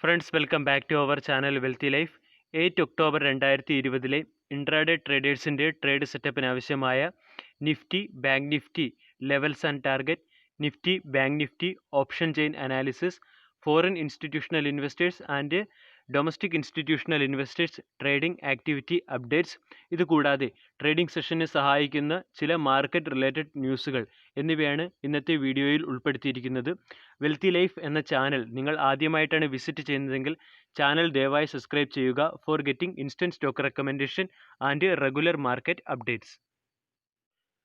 Friends welcome back to our channel wealthy life. 8 October 2020 intraday ട്രേഡേഴ്സിൻ്റെ trade സെറ്റപ്പിന് ആവശ്യമായ Nifty, bank Nifty levels and target, Nifty, bank Nifty option chain analysis, foreign institutional investors and domestic institutional investors trading activity updates, ഇതുകൂടാതെ trading സെഷനെ സഹായിക്കുന്ന ചില market related ന്യൂസുകൾ എന്നിവയാണ് ഇന്നത്തെ വീഡിയോയിൽ ഉൾപ്പെടുത്തിയിരിക്കുന്നത്. വെൽത്തി ലൈഫ് എന്ന ചാനൽ നിങ്ങൾ ആദ്യമായിട്ടാണ് വിസിറ്റ് ചെയ്യുന്നതെങ്കിൽ ചാനൽ ദയവായി സബ്സ്ക്രൈബ് ചെയ്യുക for getting instant stock recommendation and regular market updates.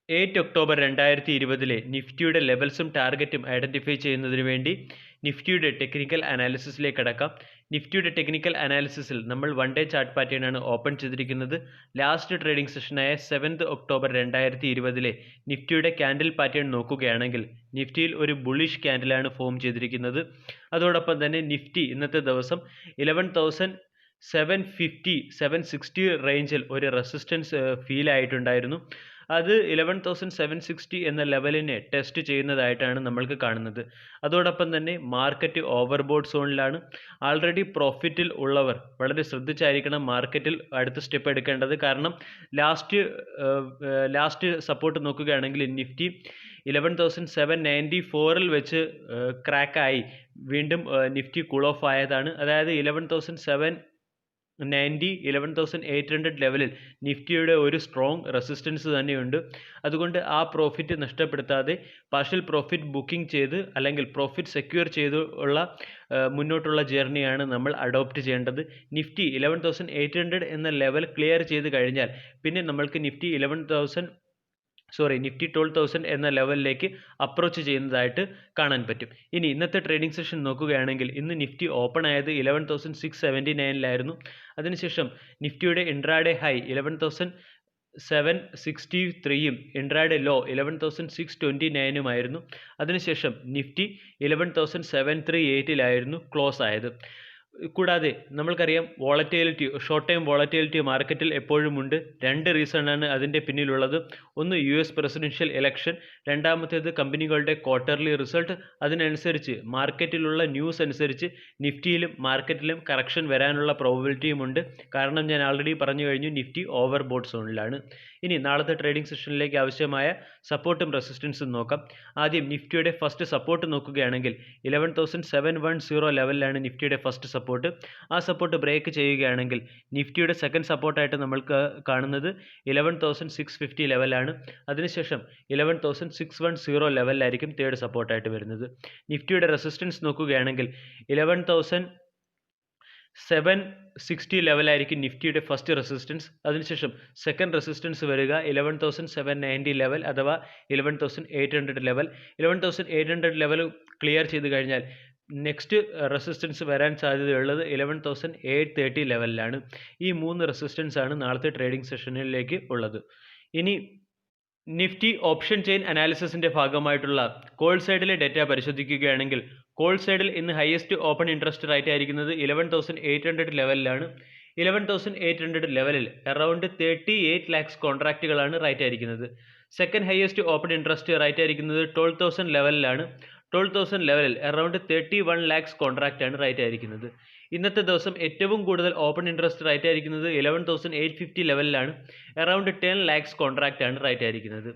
8 October 2020 നിഫ്റ്റിയുടെ ലെവൽസും ടാർഗറ്റും ഐഡൻറ്റിഫൈ ചെയ്യുന്നതിന് വേണ്ടി നിഫ്റ്റിയുടെ ടെക്നിക്കൽ അനാലിസിസിലേക്ക് കടക്കാം. നിഫ്റ്റിയുടെ ടെക്നിക്കൽ അനാലിസിസിൽ നമ്മൾ 1 ഡേ ചാർട്ട് പാറ്റേൺ ആണ് ഓപ്പൺ ചെയ്തിരിക്കുന്നത്. ലാസ്റ്റ് ട്രേഡിംഗ് സെഷനായ 7 ഒക്ടോബർ 2020 നിഫ്റ്റിയുടെ ക്യാൻഡിൽ പാറ്റേൺ നോക്കുകയാണെങ്കിൽ നിഫ്റ്റിയിൽ ഒരു ബുള്ളിഷ് ക്യാൻഡിലാണ് ഫോം ചെയ്തിരിക്കുന്നത്. അതോടൊപ്പം തന്നെ നിഫ്റ്റി ഇന്നത്തെ ദിവസം 11,750-760 റേഞ്ചിൽ ഒരു റെസിസ്റ്റൻസ് ഫീൽ ആയിട്ടുണ്ടായിരുന്നു. അത് 11,760 എന്ന ലെവലിനെ ടെസ്റ്റ് ചെയ്യുന്നതായിട്ടാണ് നമ്മൾക്ക് കാണുന്നത്. അതോടൊപ്പം തന്നെ മാർക്കറ്റ് ഓവർബോട്ട് സോണിലാണ്. ആൾറെഡി പ്രോഫിറ്റിൽ ഉള്ളവർ വളരെ ശ്രദ്ധിച്ചായിരിക്കണം മാർക്കറ്റിൽ അടുത്ത സ്റ്റെപ്പ് എടുക്കേണ്ടത്. കാരണം ലാസ്റ്റ് സപ്പോർട്ട് നോക്കുകയാണെങ്കിൽ നിഫ്റ്റി 11,794 വെച്ച് ക്രാക്കായി വീണ്ടും നിഫ്റ്റി കൂൾ ഓഫ് ആയതാണ്. അതായത് 11,800 ലെവലിൽ നിഫ്റ്റിയുടെ ഒരു സ്ട്രോങ് റെസിസ്റ്റൻസ് തന്നെയുണ്ട്. അതുകൊണ്ട് ആ പ്രോഫിറ്റ് നഷ്ടപ്പെടുത്താതെ പാർഷ്യൽ പ്രോഫിറ്റ് ബുക്കിംഗ് ചെയ്ത് അല്ലെങ്കിൽ പ്രോഫിറ്റ് സെക്യൂർ ചെയ്ത് ഉള്ള മുന്നോട്ടുള്ള ജേർണിയാണ് നമ്മൾ അഡോപ്റ്റ് ചെയ്യേണ്ടത്. നിഫ്റ്റി 11,800 എന്ന ലെവൽ ക്ലിയർ ചെയ്ത് കഴിഞ്ഞാൽ പിന്നെ നമ്മൾക്ക് നിഫ്റ്റി 12,000 എന്ന ലെവലിലേക്ക് അപ്രോച്ച് ചെയ്യുന്നതായിട്ട് കാണാൻ പറ്റും. ഇനി ഇന്നത്തെ ട്രേഡിംഗ് സെഷൻ നോക്കുകയാണെങ്കിൽ ഇന്ന് നിഫ്റ്റി ഓപ്പൺ ആയത് 11,679 അതിനുശേഷം നിഫ്റ്റിയുടെ ഇൻട്രാഡേ ഹൈ 11,763 ഇൻട്രാഡേ ലോ 11,629 അതിനുശേഷം നിഫ്റ്റി 11,738 ക്ലോസ് ആയത്. കൂടാതെ നമ്മൾക്കറിയാം ഷോർട്ട് ടൈം വോളറ്റിലിറ്റി മാർക്കറ്റിൽ എപ്പോഴും ഉണ്ട്. 2 റീസണാണ് അതിൻ്റെ പിന്നിലുള്ളത്. ഒന്ന് US പ്രസിഡൻഷ്യൽ ഇലക്ഷൻ, രണ്ടാമത്തേത് കമ്പനികളുടെ ക്വാർട്ടർലി റിസൾട്ട്. അതിനനുസരിച്ച് മാർക്കറ്റിലുള്ള ന്യൂസ് അനുസരിച്ച് നിഫ്റ്റിയിലും മാർക്കറ്റിലും കറക്ഷൻ വരാനുള്ള പ്രോബബിലിറ്റിയും ഉണ്ട്. കാരണം ഞാൻ ആൾറെഡി പറഞ്ഞു കഴിഞ്ഞു, നിഫ്റ്റി ഓവർബോട്ട് സോണിലാണ്. ഇനി നാളത്തെ ട്രേഡിംഗ് സെഷനിലേക്ക് ആവശ്യമായ സപ്പോർട്ടും റെസിസ്റ്റൻസും നോക്കാം. ആദ്യം നിഫ്റ്റിയുടെ ഫസ്റ്റ് സപ്പോർട്ട് നോക്കുകയാണെങ്കിൽ 11,710 ലെവലിലാണ് നിഫ്റ്റിയുടെ ഫസ്റ്റ് സപ്പോർട്ട്. ആ സപ്പോർട്ട് ബ്രേക്ക് ചെയ്യുകയാണെങ്കിൽ നിഫ്റ്റിയുടെ സെക്കൻഡ് സപ്പോർട്ടായിട്ട് നമ്മൾക്ക് കാണുന്നത് 11,650 ലെവലാണ്. അതിനുശേഷം 11,610 ലെവലിലായിരിക്കും തേർഡ് സപ്പോർട്ടായിട്ട് വരുന്നത്. നിഫ്റ്റിയുടെ റെസിസ്റ്റൻസ് നോക്കുകയാണെങ്കിൽ 11,760 ലെവലായിരിക്കും നിഫ്റ്റിയുടെ ഫസ്റ്റ് റെസിസ്റ്റൻസ്. അതിനുശേഷം സെക്കൻഡ് റെസിസ്റ്റൻസ് വരിക 11,790 ലെവൽ അഥവാ 11,800 ലെവൽ. 11,800 ലെവൽ ക്ലിയർ ചെയ്ത് കഴിഞ്ഞാൽ നെക്സ്റ്റ് റെസിസ്റ്റൻസ് വരാൻ സാധ്യതയുള്ളത് 11,830 ലെവലിലാണ്. ഈ 3 റെസിസ്റ്റൻസ് ആണ് നാളത്തെ ട്രേഡിംഗ് സെഷനിലേക്ക് ഉള്ളത്. ഇനി നിഫ്റ്റി ഓപ്ഷൻ ചെയിൻ അനാലിസിസിൻ്റെ ഭാഗമായിട്ടുള്ള കോൾ സൈഡിലെ ഡേറ്റ പരിശോധിക്കുകയാണെങ്കിൽ കോൾ സൈഡിൽ ഇന്ന് ഹയസ്റ്റ് ഓപ്പൺ ഇൻട്രസ്റ്റ് റേറ്റ് ആയിരിക്കുന്നത് 11,800 ലെവലിലാണ്. 11,800 ലെവലിൽ അറൗണ്ട് 38 lakhs കോൺട്രാക്റ്റുകളാണ് റേറ്റ് ആയിരിക്കുന്നത്. Second highest open interest rate ആയിരിക്കുന്നത് 12,000 ലെവലിലാണ്. 12,000 ലെവലിൽ അറൗണ്ട് 31 lakhs കോൺട്രാക്റ്റ് ആണ് റേറ്റ് ആയിരിക്കുന്നത്. ഇന്നത്തെ ദിവസം ഏറ്റവും കൂടുതൽ ഓപ്പൺ ഇൻട്രസ്റ്റ് റേറ്റ് ആയിരിക്കുന്നത് 11,850 ലെവലിലാണ്. അറൗണ്ട് 10 lakhs കോൺട്രാക്റ്റ് ആണ് റേറ്റ് ആയിരിക്കുന്നത്.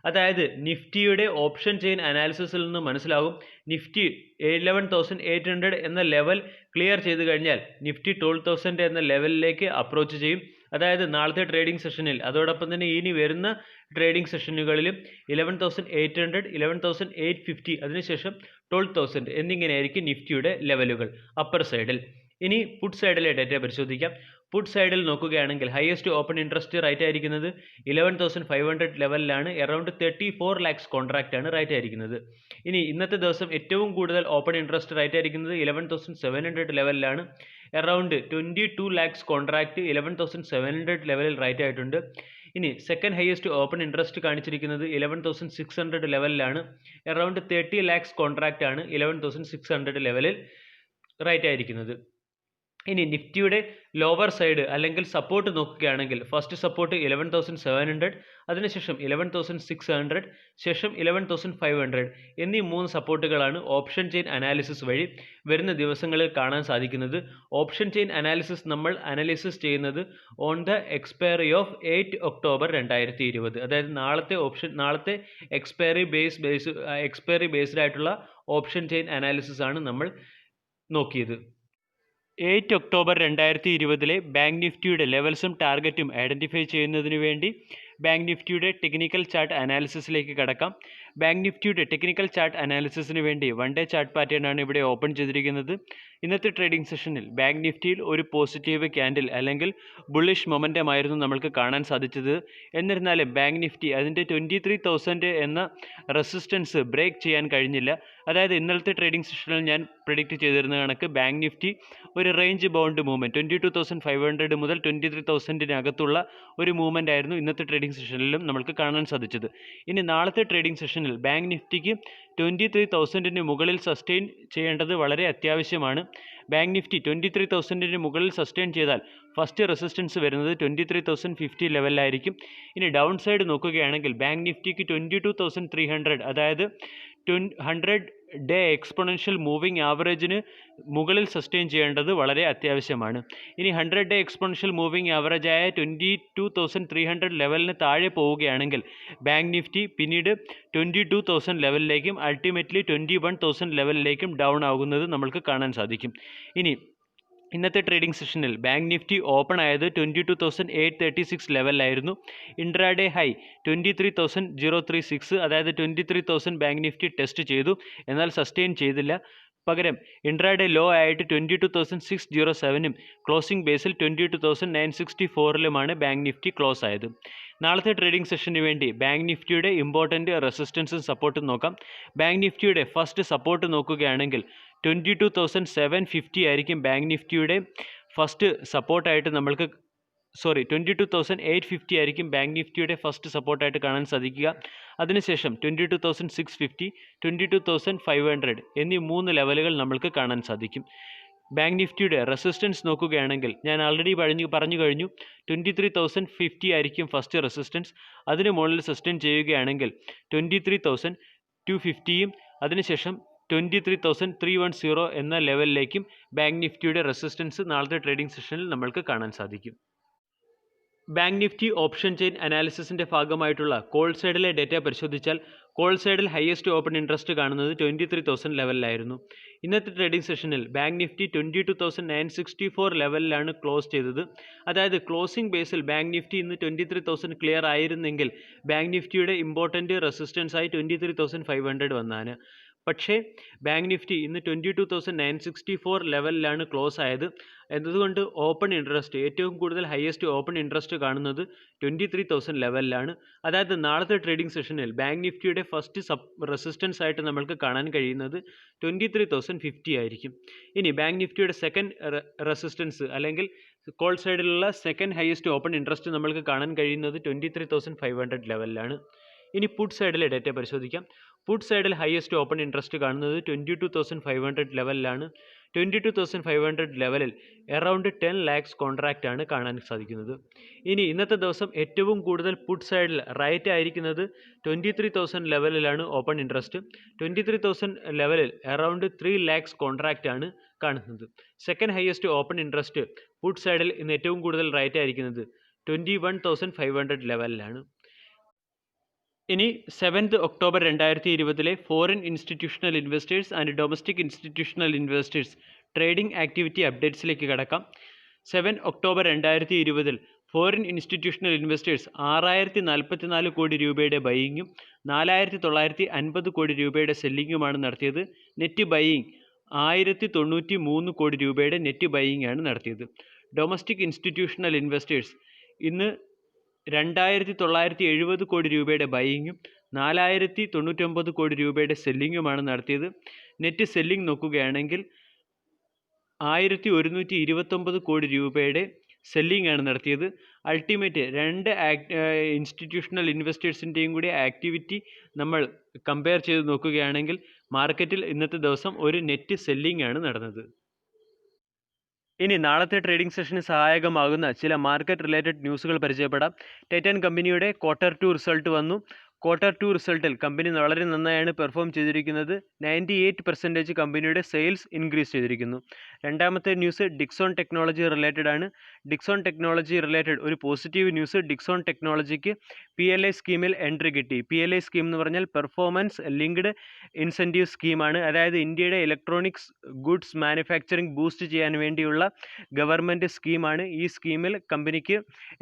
അതായത് നിഫ്റ്റിയുടെ ഓപ്ഷൻ ചെയിൻ അനാലിസിസിൽ നിന്ന് മനസ്സിലാകും നിഫ്റ്റി 11,800 എന്ന ലെവൽ ക്ലിയർ ചെയ്ത് കഴിഞ്ഞാൽ നിഫ്റ്റി 12,000 എന്ന ലെവലിലേക്ക് അപ്രോച്ച് ചെയ്യും. അതായത് നാളത്തെ ട്രേഡിംഗ് സെഷനിൽ അതോടൊപ്പം തന്നെ ഇനി വരുന്ന ട്രേഡിംഗ് സെഷനുകളിലും 11,800, 11,850 അതിനുശേഷം 12,000 എന്നിങ്ങനെയായിരിക്കും നിഫ്റ്റിയുടെ ലെവലുകൾ അപ്പർ സൈഡിൽ. ഇനി പുട്ട് സൈഡിലെ ഡേറ്റ പരിശോധിക്കാം. പുട്ട് സൈഡിൽ നോക്കുകയാണെങ്കിൽ ഹയസ്റ്റ് ഓപ്പൺ ഇൻട്രസ്റ്റ് റേറ്റ് ആയിരിക്കുന്നത് 11,500 ലെവലിലാണ്. അറൗണ്ട് 34 lakhs കോൺട്രാക്റ്റ് ആണ് റേറ്റ് ആയിരിക്കുന്നത്. ഇനി ഇന്നത്തെ ദിവസം ഏറ്റവും കൂടുതൽ ഓപ്പൺ ഇൻട്രസ്റ്റ് റേറ്റ് ആയിരിക്കുന്നത് 11,700 ലെവലിലാണ്. അറൗണ്ട് 22 lakhs കോൺട്രാക്റ്റ് 11,700 ലെവലിൽ റേറ്റ് ആയിട്ടുണ്ട്. ഇനി സെക്കൻഡ് ഹയസ്റ്റ് ഓപ്പൺ ഇൻട്രസ്റ്റ് കാണിച്ചിരിക്കുന്നത് 11,600 ലെവലിലാണ്. അറൗണ്ട് 30 lakhs കോൺട്രാക്റ്റ് ആണ് 11,600 ലെവലിൽ റേറ്റ് ആയിരിക്കുന്നത്. ഇനി നിഫ്റ്റിയുടെ ലോവർ സൈഡ് അല്ലെങ്കിൽ സപ്പോർട്ട് നോക്കുകയാണെങ്കിൽ ഫസ്റ്റ് സപ്പോർട്ട് 11,700, അതിനുശേഷം 11,600, ശേഷം 11,500 എന്നീ 3 സപ്പോർട്ടുകളാണ് ഓപ്ഷൻ ചെയിൻ അനാലിസിസ് വഴി വരുന്ന ദിവസങ്ങളിൽ കാണാൻ സാധിക്കുന്നത്. ഓപ്ഷൻ ചെയിൻ അനാലിസിസ് നമ്മൾ അനാലിസിസ് ചെയ്യുന്നത് on the expiry of 8 October 2020, അതായത് നാളത്തെ എക്സ്പയറി ബേസ്ഡ് ആയിട്ടുള്ള ഓപ്ഷൻ ചെയിൻ അനാലിസിസ് ആണ് നമ്മൾ നോക്കിയത്. 8 ഒക്ടോബർ 2020 ബാങ്ക് നിഫ്റ്റിയുടെ ലെവൽസും ടാർഗറ്റും ഐഡൻറ്റിഫൈ ചെയ്യുന്നതിന് വേണ്ടി ബാങ്ക് നിഫ്റ്റിയുടെ ടെക്നിക്കൽ ചാർട്ട് അനാലിസിസിലേക്ക് കടക്കാം. ബാങ്ക് നിഫ്റ്റിയുടെ ടെക്നിക്കൽ ചാർട്ട് അനാലിസിസിന് വേണ്ടി 1 ഡേ ചാർട്ട് പാറ്റേൺ ആണ് ഇവിടെ ഓപ്പൺ ചെയ്തിരിക്കുന്നത്. ഇന്നത്തെ ട്രേഡിംഗ് സെഷനിൽ ബാങ്ക് നിഫ്റ്റിയിൽ ഒരു പോസിറ്റീവ് ക്യാൻഡിൽ അല്ലെങ്കിൽ ബുള്ളിഷ് മൊമെൻറ്റം ആയിരുന്നു നമ്മൾക്ക് കാണാൻ സാധിച്ചത്. എന്നിരുന്നാലും ബാങ്ക് നിഫ്റ്റി അതിൻ്റെ 23,000 എന്ന റെസിസ്റ്റൻസ് ബ്രേക്ക് ചെയ്യാൻ കഴിഞ്ഞില്ല. അതായത് ഇന്നലത്തെ ട്രേഡിംഗ് സെഷനിൽ ഞാൻ പ്രിഡിക്റ്റ് ചെയ്തിരുന്ന കണക്ക് ബാങ്ക് നിഫ്റ്റി ഒരു റേഞ്ച് ബൗണ്ട് മൂവ്മെൻറ്റ് 22,500 മുതൽ 23,000 ഒരു മൂവ്മെൻ്റ് ആയിരുന്നു ഇന്നത്തെ ട്രേഡിംഗ് സെഷനിലും നമ്മൾക്ക് കാണാൻ സാധിച്ചത്. ഇനി നാളത്തെ ട്രേഡിംഗ് സെഷനിൽ ബാങ്ക് നിഫ്റ്റിക്ക് 23,000 മുകളിൽ സസ്റ്റെയിൻ ചെയ്യേണ്ടത് വളരെ അത്യാവശ്യമാണ്. ബാങ്ക് നിഫ്റ്റി 23,000 മുകളിൽ സസ്റ്റെയിൻ ചെയ്താൽ ഫസ്റ്റ് റെസിസ്റ്റൻസ് വരുന്നത് 23,050 ലെവലിലായിരിക്കും. ഇനി ഡൗൺ സൈഡ് നോക്കുകയാണെങ്കിൽ ബാങ്ക് നിഫ്റ്റിക്ക് 22,300, അതായത് 100 ഡേ എക്സ്പൊണൻഷ്യൽ മൂവിങ് ആവറേജിന് മുകളിൽ സസ്റ്റെയിൻ ചെയ്യേണ്ടത് വളരെ അത്യാവശ്യമാണ്. ഇനി 100 ഡേ എക്സ്പൊണൻഷ്യൽ മൂവിങ് ആവറേജായ 22,300 ലെവലിന് താഴെ പോവുകയാണെങ്കിൽ ബാങ്ക് നിഫ്റ്റി പിന്നീട് 22,000 ലെവലിലേക്കും അൾട്ടിമേറ്റ്ലി 21,000 ലെവലിലേക്കും ഡൗൺ ആകുന്നത് നമ്മൾക്ക് കാണാൻ സാധിക്കും. ഇനി ഇന്നത്തെ ട്രേഡിംഗ് സെഷനിൽ ബാങ്ക് നിഫ്റ്റി ഓപ്പൺ ആയത് 22,836 ലെവലിലായിരുന്നു. ഇൻട്രാഡേ ഹൈ 23,036, അതായത് 23,000 ബാങ്ക് നിഫ്റ്റി ടെസ്റ്റ് ചെയ്തു, എന്നാൽ സസ്റ്റെയിൻ ചെയ്തില്ല. പകരം ഇൻട്രാഡേ ലോ ആയിട്ട് 22,607 ക്ലോസിംഗ് ബേസിൽ 22,964 ബാങ്ക് നിഫ്റ്റി ക്ലോസ് ആയത്. നാളത്തെ ട്രേഡിംഗ് സെഷന് വേണ്ടി ബാങ്ക് നിഫ്റ്റിയുടെ ഇമ്പോർട്ടൻറ്റ് റെസിസ്റ്റൻസും സപ്പോർട്ടും നോക്കാം. ബാങ്ക് നിഫ്റ്റിയുടെ ഫസ്റ്റ് സപ്പോർട്ട് നോക്കുകയാണെങ്കിൽ 22,750 ആയിരിക്കും ബാങ്ക് നിഫ്റ്റിയുടെ ഫസ്റ്റ് സപ്പോർട്ടായിട്ട് 22,850 ആയിരിക്കും ബാങ്ക് നിഫ്റ്റിയുടെ ഫസ്റ്റ് സപ്പോർട്ടായിട്ട് കാണാൻ സാധിക്കുക. അതിനുശേഷം 22,650, 22,500 എന്നീ 3 ലെവലുകൾ നമ്മൾക്ക് കാണാൻ സാധിക്കും. ബാങ്ക് നിഫ്റ്റിയുടെ റെസിസ്റ്റൻസ് നോക്കുകയാണെങ്കിൽ ഞാൻ ആൾറെഡി പറഞ്ഞു കഴിഞ്ഞു 23,050 ആയിരിക്കും ഫസ്റ്റ് റെസിസ്റ്റൻസ്. അതിന് മുകളിൽ സസ്റ്റെയിൻ ചെയ്യുകയാണെങ്കിൽ 23,250യും അതിനുശേഷം 23,310 എന്ന ലെവലിലേക്കും ബാങ്ക് നിഫ്റ്റിയുടെ റെസിസ്റ്റൻസ് നാളത്തെ ട്രേഡിംഗ് സെഷനിൽ നമ്മൾക്ക് കാണാൻ സാധിക്കും. ബാങ്ക് നിഫ്റ്റി ഓപ്ഷൻ ചെയിൻ അനാലിസിസിൻ്റെ ഭാഗമായിട്ടുള്ള കോൾ സൈഡിലെ ഡേറ്റ പരിശോധിച്ചാൽ കോൾ സൈഡിൽ ഹയസ്റ്റ് ഓപ്പൺ ഇൻട്രസ്റ്റ് കാണുന്നത് 23,000 ലെവലിലായിരുന്നു. ഇന്നത്തെ ട്രേഡിംഗ് സെഷനിൽ ബാങ്ക് നിഫ്റ്റി 22,964 ലെവലിലാണ് ക്ലോസ് ചെയ്തത്. അതായത് ക്ലോസിംഗ് ബേസിൽ ബാങ്ക് നിഫ്റ്റി ഇന്ന് 23,000 ക്ലിയർ ആയിരുന്നെങ്കിൽ ബാങ്ക് നിഫ്റ്റിയുടെ ഇമ്പോർട്ടൻറ്റ് റെസിസ്റ്റൻസായി 23,500 വന്നാണ്. പക്ഷേ ബാങ്ക് നിഫ്റ്റി ഇന്ന് 22,964 ലെവലിലാണ് ക്ലോസ് ആയത്. എന്നതുകൊണ്ട് ഓപ്പൺ ഇൻട്രസ്റ്റ് ഏറ്റവും കൂടുതൽ ഹയസ്റ്റ് ഓപ്പൺ ഇൻട്രസ്റ്റ് കാണുന്നത് 23,000 ലെവലിലാണ്. അതായത് നാളത്തെ ട്രേഡിംഗ് സെഷനിൽ ബാങ്ക് നിഫ്റ്റിയുടെ ഫസ്റ്റ് റെസിസ്റ്റൻസ് ആയിട്ട് നമ്മൾക്ക് കാണാൻ കഴിയുന്നത് 23,050 ആയിരിക്കും. ഇനി ബാങ്ക് നിഫ്റ്റിയുടെ സെക്കൻഡ് റെസിസ്റ്റൻസ് അല്ലെങ്കിൽ കോൾ സൈഡിലുള്ള സെക്കൻഡ് ഹയസ്റ്റ് ഓപ്പൺ ഇൻട്രസ്റ്റ് നമ്മൾക്ക് കാണാൻ കഴിയുന്നത് 23,500 ലെവലിലാണ്. ഇനി പുട്ട് സൈഡിലെ ഡേറ്റ പരിശോധിക്കാം. പുട്ട് സൈഡിൽ ഹയസ്റ്റ് ഓപ്പൺ ഇൻട്രസ്റ്റ് കാണുന്നത് 22,500 ലെവലിലാണ്. 22,500 ലെവലിൽ അറൗണ്ട് 10 lakhs കോൺട്രാക്റ്റ് ആണ് കാണാൻ സാധിക്കുന്നത്. ഇനി ഇന്നത്തെ ദിവസം ഏറ്റവും കൂടുതൽ പുട്ട് സൈഡിൽ റൈറ്റ് ആയിരിക്കുന്നത് 23,000 ലെവലിലാണ് ഓപ്പൺ ഇൻട്രസ്റ്റ്. 23,000 ലെവലിൽ അറൗണ്ട് 3 lakhs കോൺട്രാക്റ്റ് ആണ് കാണുന്നത്. Second highest open interest put സൈഡിൽ ഇന്ന് ഏറ്റവും കൂടുതൽ റൈറ്റ് ആയിരിക്കുന്നത് 21,500 ലെവലിലാണ്. ഇനി 7th October 2020 foreign institutional investors and domestic institutional investors trading activity അപ്ഡേറ്റ്സിലേക്ക് കടക്കാം. 7 ഒക്ടോബർ 2020 ഫോറിൻ ഇൻസ്റ്റിറ്റ്യൂഷണൽ ഇൻവെസ്റ്റേഴ്സ് 6,044 കോടി രൂപയുടെ ബൈയിങ്ങും 4,950 കോടി രൂപയുടെ സെല്ലിങ്ങുമാണ് നടത്തിയത്. നെറ്റ് ബൈയിങ് 1,093 കോടി രൂപയുടെ നെറ്റ് ബൈയിങ് ആണ് നടത്തിയത്. ഡൊമസ്റ്റിക് ഇൻസ്റ്റിറ്റ്യൂഷണൽ ഇൻവെസ്റ്റേഴ്സ് ഇന്ന് 2,970 കോടി രൂപയുടെ ബൈയിങ്ങും 4,099 കോടി രൂപയുടെ സെല്ലിങ്ങുമാണ് നടത്തിയത്. നെറ്റ് സെല്ലിംഗ് നോക്കുകയാണെങ്കിൽ 1,129 കോടി രൂപയുടെ സെല്ലിംഗ് ആണ് നടത്തിയത്. അൾട്ടിമേറ്റ് രണ്ട് ഇൻസ്റ്റിറ്റ്യൂഷണൽ ഇൻവെസ്റ്റേഴ്സിൻ്റെയും കൂടി ആക്ടിവിറ്റി നമ്മൾ കമ്പയർ ചെയ്ത് നോക്കുകയാണെങ്കിൽ മാർക്കറ്റിൽ ഇന്നത്തെ ദിവസം ഒരു നെറ്റ് സെല്ലിംഗ് ആണ് നടന്നത്. ഇനി നാളത്തെ ട്രേഡിംഗ് സെഷന് സഹായകമാകുന്ന ചില മാർക്കറ്റ് റിലേറ്റഡ് ന്യൂസുകൾ പരിചയപ്പെടാം. ടൈറ്റാൻ കമ്പനിയുടെ Q2 റിസൾട്ട് വന്നു. Q2 റിസൾട്ടിൽ കമ്പനി വളരെ നന്നായാണ് പെർഫോം ചെയ്തിരിക്കുന്നത്. 98% കമ്പനിയുടെ സെയിൽസ് ഇൻക്രീസ് ചെയ്തിരിക്കുന്നു. രണ്ടാമത്തെ ന്യൂസ് ഡിക്സോൺ ടെക്നോളജി റിലേറ്റഡ് ആണ്. ഡിക്സോൺ ടെക്നോളജി റിലേറ്റഡ് ഒരു പോസിറ്റീവ് ന്യൂസ്, ഡിക്സോൺ ടെക്നോളജിക്ക് PLI സ്കീമിൽ എൻട്രി കിട്ടി. PLI സ്കീം എന്ന് പറഞ്ഞാൽ പെർഫോമൻസ് ലിങ്ക്ഡ് ഇൻസെൻറ്റീവ് സ്കീമാണ്. അതായത് ഇന്ത്യയുടെ ഇലക്ട്രോണിക്സ് ഗുഡ്സ് മാനുഫാക്ചറിങ് ബൂസ്റ്റ് ചെയ്യാൻ വേണ്ടിയുള്ള ഗവൺമെൻറ് സ്കീമാണ്. ഈ സ്കീമിൽ കമ്പനിക്ക്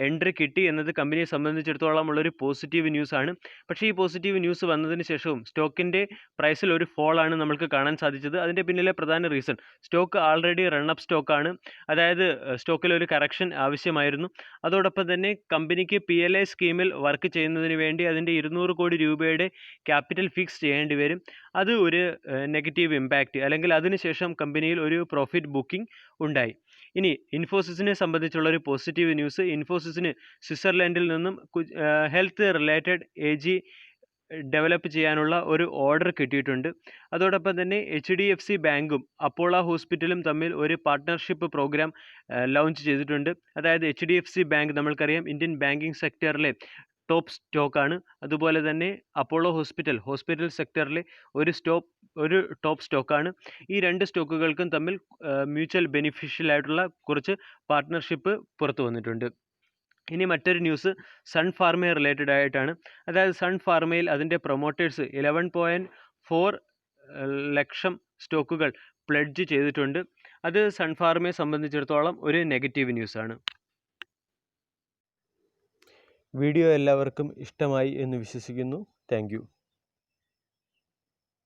എൻട്രി കിട്ടി എന്നത് കമ്പനിയെ സംബന്ധിച്ചിടത്തോളം ഉള്ളൊരു പോസിറ്റീവ് ന്യൂസാണ്. പക്ഷേ ഈ പോസിറ്റീവ് ന്യൂസ് വന്നതിന് ശേഷവും സ്റ്റോക്കിൻ്റെ പ്രൈസിൽ ഒരു ഫോളാണ് നമുക്ക് കാണാൻ സാധിച്ചത്. അതിൻ്റെ പിന്നിലെ പ്രധാന റീസൺ സ്റ്റോക്ക് ആൾറെഡി റണ്ണപ്പ് സ്റ്റോക്കാണ്. അതായത് സ്റ്റോക്കിൽ ഒരു കറക്ഷൻ ആവശ്യമായിരുന്നു. അതോടൊപ്പം തന്നെ കമ്പനിക്ക് PLI സ്കീമിൽ വർക്ക് ചെയ്യുന്നതിന് വേണ്ടി അതിൻ്റെ 200 കോടി രൂപയുടെ ക്യാപിറ്റൽ ഫിക്സ് ചെയ്യേണ്ടി വരും. അത് ഒരു നെഗറ്റീവ് ഇമ്പാക്റ്റ്, അല്ലെങ്കിൽ അതിനുശേഷം കമ്പനിയിൽ ഒരു പ്രോഫിറ്റ് ബുക്കിംഗ് ഉണ്ടായി. ഇനി ഇൻഫോസിസിനെ സംബന്ധിച്ചുള്ള ഒരു പോസിറ്റീവ് ന്യൂസ്, ഇൻഫോസിസിന് സ്വിറ്റ്സർലൻഡിൽ നിന്നും ഹെൽത്ത് റിലേറ്റഡ് AG ഡെവലപ്പ് ചെയ്യാനുള്ള ഒരു ഓർഡർ കിട്ടിയിട്ടുണ്ട്. അതോടൊപ്പം തന്നെ HDFC ബാങ്കും അപ്പോളോ ഹോസ്പിറ്റലും തമ്മിൽ ഒരു പാർട്ട്ണർഷിപ്പ് പ്രോഗ്രാം ലോഞ്ച് ചെയ്തിട്ടുണ്ട്. അതായത് HDFC ബാങ്ക് നമ്മൾക്കറിയാം ഇന്ത്യൻ ബാങ്കിങ് സെക്ടറിലെ ടോപ്പ് സ്റ്റോക്കാണ്. അതുപോലെ തന്നെ അപ്പോളോ ഹോസ്പിറ്റൽ സെക്ടറിലെ ഒരു ടോപ്പ് സ്റ്റോക്കാണ്. ഈ രണ്ട് സ്റ്റോക്കുകൾക്കും തമ്മിൽ മ്യൂച്വൽ ബെനിഫിഷ്യൽ ആയിട്ടുള്ള കുറച്ച് പാർട്ട്ണർഷിപ്പ് പുറത്തു വന്നിട്ടുണ്ട്. ഇനി മറ്റൊരു ന്യൂസ് സൺ ഫാർമയെ റിലേറ്റഡ് ആയിട്ടാണ്. അതായത് സൺ ഫാർമയിൽ അതിൻ്റെ പ്രൊമോട്ടേഴ്സ് 11.4 ലക്ഷം സ്റ്റോക്കുകൾ പ്ലെഡ്ജ് ചെയ്തിട്ടുണ്ട്. അത് സൺ ഫാർമയെ സംബന്ധിച്ചിടത്തോളം ഒരു നെഗറ്റീവ് ന്യൂസാണ്. വീഡിയോ എല്ലാവർക്കും ഇഷ്ടമായി എന്ന് വിശ്വസിക്കുന്നു. Thank you.